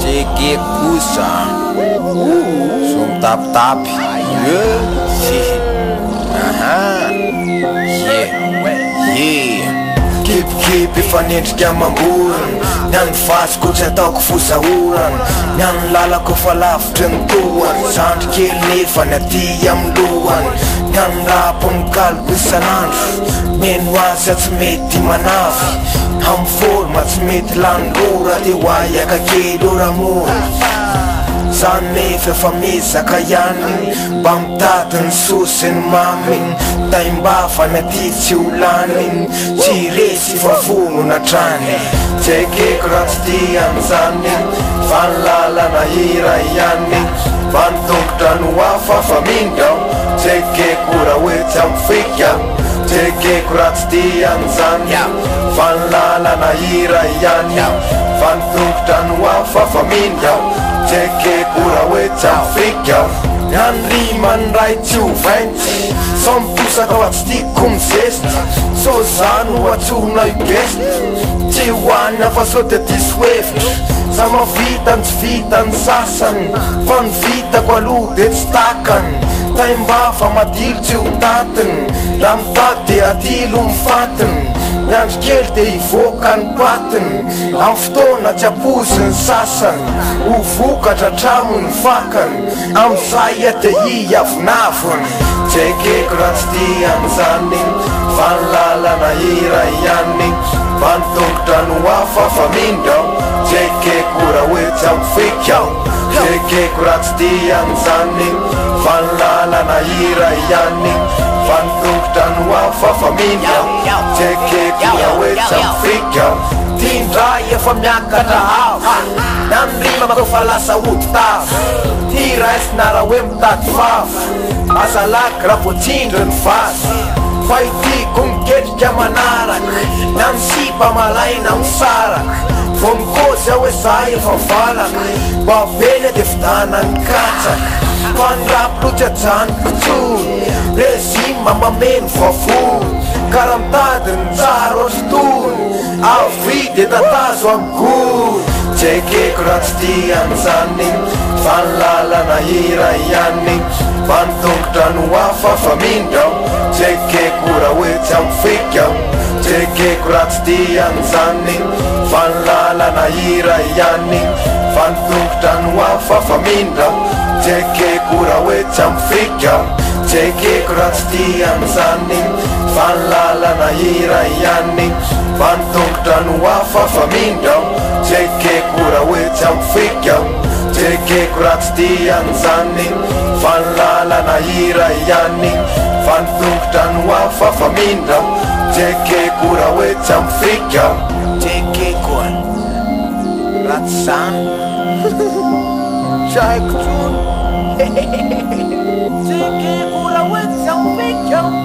Cheguei puxa, som tap. Keep ifanendrika amam-borona. Ny vasiko tsy ataoko fosahorana. Ny lalako fa lavitry ny tohany. Zandry kely nefa ny aty amin'ny lohany. Ny rapony kaliko isan'andro. Meno azy tsy mety manavy. Amin'ny forma tsy mety lanolora. Te hoay akakely oramora. Zany nefa efa mezaka ihany. Mba mitady ny sosiny maminy. Taimbafa ny aty tsy ho laniny. Tsy resy fa vonona trany. Tsekeko raha tsy tian'izany. Fa ny lalana hira ihany. Fa ny tongotra no hafa fa mindao. Tsekeko raha hoetsy amin'ny fika. Tsekeko raha tsy tian'izany. Fa ny lalana hira ihany. Fa ny tongotra no hafa fa mindao. Tsekeko raha hoetsy amin'ny fika. Ny rimany ray tsy ho vainty. Sa miposaka ao tsy tiako mizesty. So zany ho atsona igest. Tsy hoanina fa so de diso hevitra. Sa mavita ny tsy vita ny sasany. Fa ny vitako aloha de tsy takany. Taimbafa madilo tsy ho tatiny. Raha mitady de adilo mifatiny. Ny andro kely de hivoaka ny patiny. Amin'ny fotoana tsy apozy ny sasany. Ho vokatra tramo ny fakany. Amizay de hiavinavony. Tsekeko raha tsy tian'izany. Fa ny lalana hira ihany. Fa ny tongotra no hafa fa mindao. Tsekeko raha hoetsy amin'ny fika. Tsekeko raha tsy tian'izany. Fa ny lalana hira ihany. Fa ny tongotra no hafa fa mindao. Tsekeko raha hoetsy amin'ny fika. Tindray efa miakatra hafa. Na ny rima ko fa lasa oditava. Tiraisina raha hoe mitady fafa. Azalaky raha voatsindry ny vasy. Fa itiko miketrika manaraka. Na ny sipa malaina misaraka. Vo mikozy aho hoe zay efa valaka. Babeny de fidana ny katsaka. Fa ny rapolotsy ajanoko tsony. Rezima mameno vavony. Karaha mitady ny tsara ohatry tony. Avy de tatazo amin'ny gony. Tsekeko raha tsy tian'izany. Fa ny lalana hira ihany. Fa ny tongotra no hafa fa mindao. Tsekeko raha hoetsy amin'ny fika. Tsekeko raha tsy tian'izany. Fa ny lalana hira ihany. Fa ny tongotra no hafa fa mindao. Tsekeko raha hoetsy amin'ny fika. Tsekeko raha tsy tian'izany. Fa ny lalana hira ihany. Fa ny tongotra no hafa fa mindao. Tsekeko raha hoetsy amin'ny fika. Tsekeko raha tsy tian'izany. Fa ny lalana hira ihany. Fa ny tongotra no hafa fa mindao. Tsekeko raha hoetsy amin'ny fika. Tsekeko raha tsy zany. Tsaiko tsony. Tsekeko raha hoetsy amin'ny fika.